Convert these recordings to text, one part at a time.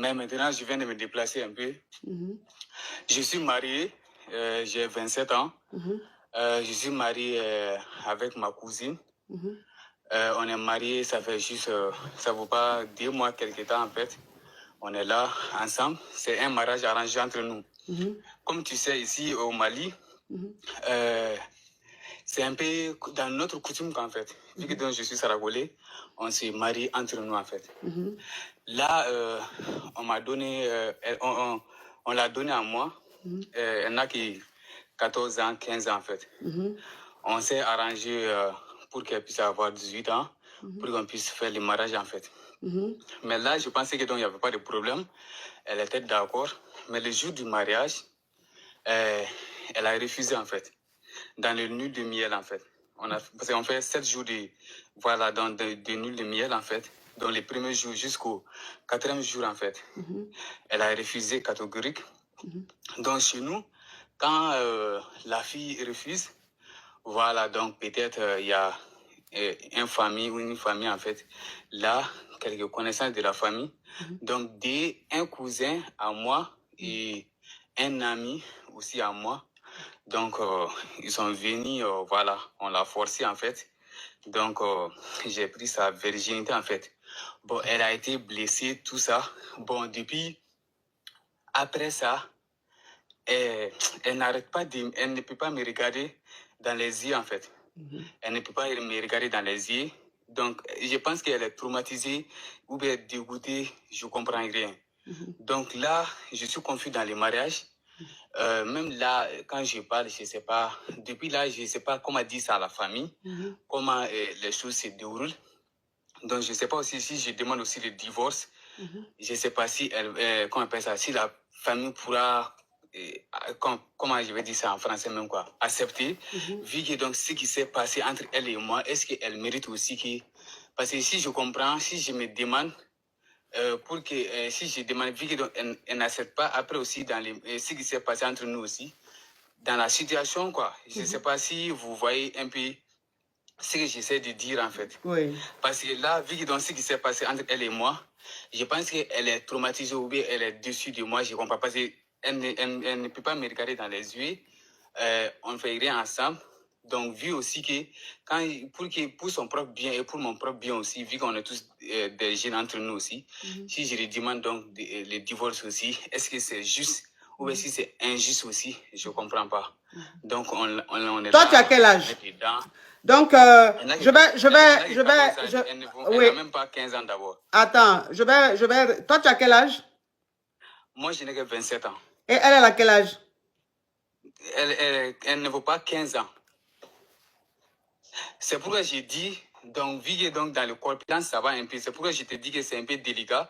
Mais maintenant, je viens de me déplacer un peu. Je suis marié, j'ai 27 ans. Je suis marié avec ma cousine. On est mariés, ça fait juste, ça vaut pas 2 mois, quelque temps en fait. On est là ensemble. C'est un mariage arrangé entre nous. Comme tu sais, ici au Mali, c'est un peu dans notre coutume qu'en fait. Vu que donc je suis saragolais, on se marie entre nous en fait. Là, on m'a donné, on l'a donné à moi. Elle n'a que 14 ans, 15 ans en fait. On s'est arrangé pour qu'elle puisse avoir 18 ans, pour qu'on puisse faire le mariage en fait. Mais là, je pensais que donc il n'y avait pas de problème. Elle était d'accord. Mais le jour du mariage, elle a refusé en fait. Dans le nuit de miel en fait. Parce qu'on fait 7 jours de, voilà, dans de nuit de miel en fait. Dans les premiers jours jusqu'au 4e jour en fait. Elle a refusé catégorique. Donc chez nous, quand la fille refuse, voilà, donc peut-être il y a une famille ou une famille en fait. Là, quelques connaissances de la famille. Donc un cousin à moi et un ami aussi à moi. Donc ils sont venus, voilà, on l'a forcé en fait. Donc j'ai pris sa virginité en fait. Bon, elle a été blessée, tout ça. Bon, depuis, après ça, elle n'arrête pas elle ne peut pas me regarder dans les yeux en fait. Elle ne peut pas me regarder dans les yeux. Donc, je pense qu'elle est traumatisée ou bien dégoûtée, je ne comprends rien. Donc là, je suis confus dans les mariages. Même là, quand je parle, je ne sais pas. Depuis là, je ne sais pas comment dire ça à la famille, comment les choses se déroulent. Donc, je ne sais pas aussi si je demande aussi le divorce. Je ne sais pas si comment on appelle ça, si la famille pourra, comment je vais dire ça en français même quoi, accepter. Vu que donc ce qui s'est passé entre elle et moi, est-ce qu'elle mérite aussi que... Parce que si je comprends, si je me demande, pour que si je demande, vu qu'elle n'accepte pas, après aussi dans ce qui s'est passé entre nous aussi, dans la situation quoi, je ne sais pas si vous voyez un peu ce que j'essaie de dire en fait. Oui. Parce que là, vu que dans ce qui s'est passé entre elle et moi, je pense qu'elle est traumatisée ou bien elle est déçue de moi, je ne comprends pas. Parce qu'elle ne peut pas me regarder dans les yeux, on ne fait rien ensemble. Donc, vu aussi que pour son propre bien et pour mon propre bien aussi, vu qu'on est tous des jeunes entre nous aussi, si je lui demande donc le divorce aussi, est-ce que c'est juste ou bien si c'est injuste aussi, je ne comprends pas. Donc, on est Toi, là. tu as quel âge? Donc, je vais, elle n'a même pas 15 ans d'abord. Attends, toi, tu as quel âge? Moi, je n'ai que 27 ans. Et elle a quel âge? Elle ne vaut pas 15 ans. C'est pourquoi j'ai dit, donc, vu que donc, dans le corpulence, ça va un peu. C'est pourquoi je te dis que c'est un peu délicat.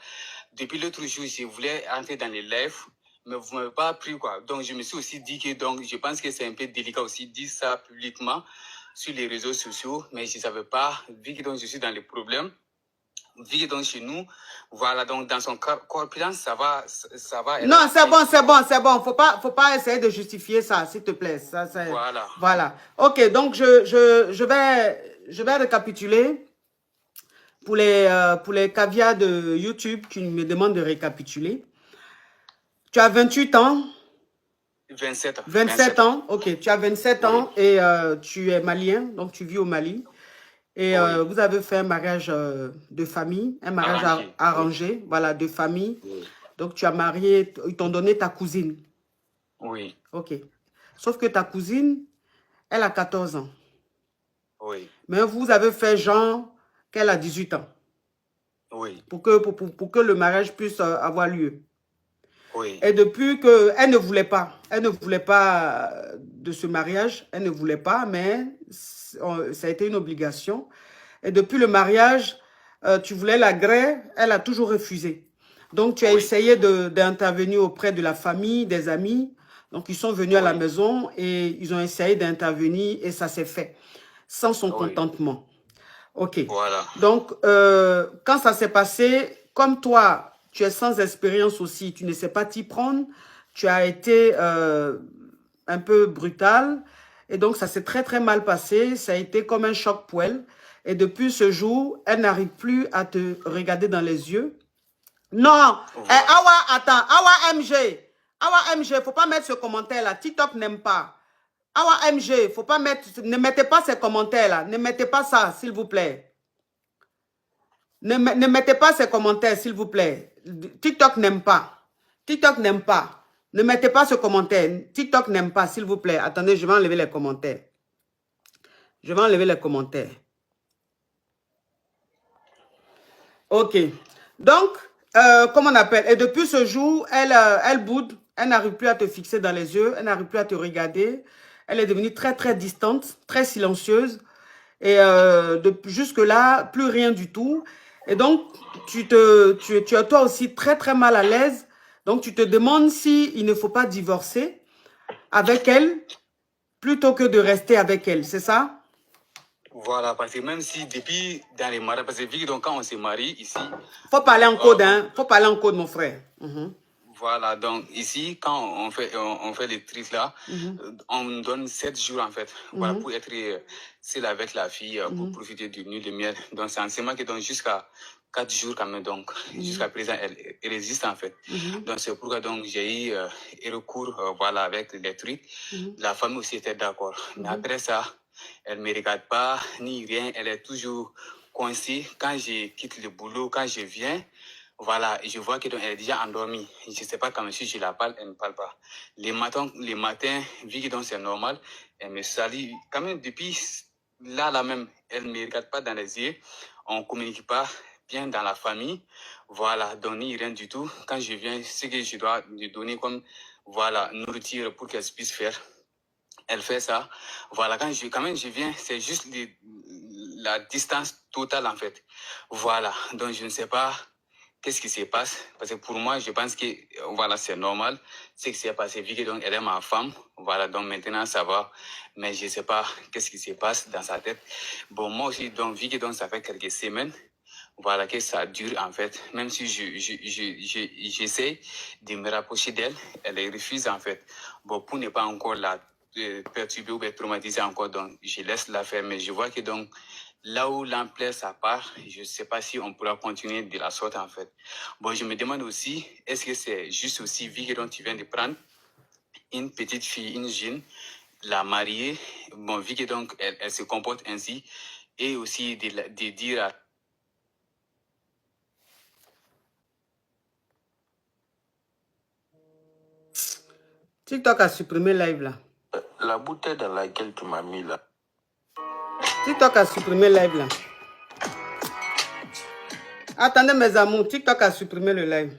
Depuis l'autre jour, je voulais entrer dans les lives, mais vous ne m'avez pas appris, quoi. Donc, je me suis aussi dit que, donc, je pense que c'est un peu délicat aussi de dire ça publiquement sur les réseaux sociaux, mais je ne savais pas, vu que donc, je suis dans les problèmes. Vu que donc chez nous, voilà, donc dans son corpulence, ça va. Non, c'est bon. Faut pas essayer de justifier ça, s'il te plaît. Ça, voilà. Voilà. Ok, donc je vais récapituler pour les caviars de YouTube qui me demandent de récapituler. Tu as 28 ans. 27 ans. 27 ans, ok. Tu as 27 ans et tu es malien, donc tu vis au Mali. Et vous avez fait un mariage de famille, un mariage arrangé, voilà, de famille. Donc, tu as marié, ils t'ont donné ta cousine. Oui. Ok. Sauf que ta cousine, elle a 14 ans. Oui. Mais vous avez fait genre qu'elle a 18 ans. Oui. Pour que le mariage puisse avoir lieu. Oui. Et depuis qu'elle ne voulait pas de ce mariage, elle ne voulait pas, mais ça a été une obligation. Et depuis le mariage, tu voulais la greffe, elle a toujours refusé. Donc, tu as essayé d'intervenir auprès de la famille, des amis. Donc, ils sont venus à la maison et ils ont essayé d'intervenir et ça s'est fait sans son contentement. Ok. Voilà. Donc, quand ça s'est passé, comme toi, tu es sans expérience aussi, tu ne sais pas t'y prendre, tu as été un peu brutal et donc ça s'est très très mal passé, ça a été comme un choc pour elle et depuis ce jour, elle n'arrive plus à te regarder dans les yeux Non, Voilà. Awa, attends, Awa MG, faut pas mettre ce commentaire-là. TikTok n'aime pas. Awa MG, faut pas mettre, ne mettez pas ces commentaires-là. Ne mettez pas ça, s'il vous plaît. Ne mettez pas ces commentaires, s'il vous plaît. TikTok n'aime pas. TikTok n'aime pas. Ne mettez pas ce commentaire. TikTok n'aime pas, s'il vous plaît. Attendez, je vais enlever les commentaires. Je vais enlever les commentaires. Ok. Donc, comment on appelle? Et depuis ce jour, elle boude. Elle n'arrive plus à te fixer dans les yeux. Elle n'arrive plus à te regarder. Elle est devenue très, très distante, très silencieuse. Et jusque-là, plus rien du tout. Et donc, tu as toi aussi très, très mal à l'aise. Donc, tu te demandes s'il ne faut pas divorcer avec elle plutôt que de rester avec elle. C'est ça? Voilà, parce que même si depuis dans les mariages, parce que vu que donc, quand on se marie ici, Faut parler en code, hein? Faut parler en code, mon frère. voilà, donc ici, quand on fait les trucs là, on nous donne 7 jours en fait, voilà, pour être seul avec la fille, pour profiter du nuit de miel. Donc c'est enseignement qui donne jusqu'à 4 jours quand même, donc jusqu'à présent, elle résiste en fait. Donc c'est pourquoi donc j'ai eu recours, voilà, avec les trucs. La famille aussi était d'accord. Mais après ça, elle ne me regarde pas, ni rien, elle est toujours coincée. Quand je quitte le boulot, quand je viens, voilà, je vois qu'elle est déjà endormie. Je ne sais pas quand si je la parle, elle ne parle pas. Les matins, vu que c'est normal, elle me salue. Quand même, depuis là même, elle ne me regarde pas dans les yeux. On ne communique pas bien dans la famille. Voilà, donc ni rien du tout. Quand je viens, ce que je dois lui donner comme voilà, nourriture pour qu'elle puisse faire. Elle fait ça. Voilà, quand même je viens, c'est juste la distance totale en fait. Voilà, donc je ne sais pas qu'est-ce qui se passe. Parce que pour moi, je pense que voilà, c'est normal. Ce qui s'est passé, vu que donc, elle est ma femme. Voilà, donc maintenant ça va. Mais je ne sais pas qu'est-ce qui se passe dans sa tête. Bon, moi aussi, donc, vu que donc, ça fait quelques semaines, voilà, que ça dure en fait. Même si j'essaie de me rapprocher d'elle, elle refuse en fait. Bon, pour ne pas encore la perturber ou être traumatisée encore, donc je laisse la faire. Mais je vois que donc, là où l'ampleur ça part, je ne sais pas si on pourra continuer de la sorte en fait. Bon, je me demande aussi, est-ce que c'est juste aussi, vu que donc, tu viens de prendre une petite fille, une jeune, la marier, bon, vu que donc elle se comporte ainsi, et aussi de dire à TikTok a supprimé live là. La bouteille dans laquelle tu m'as mis là. TikTok a supprimé live là. Attendez mes amours, TikTok a supprimé le live.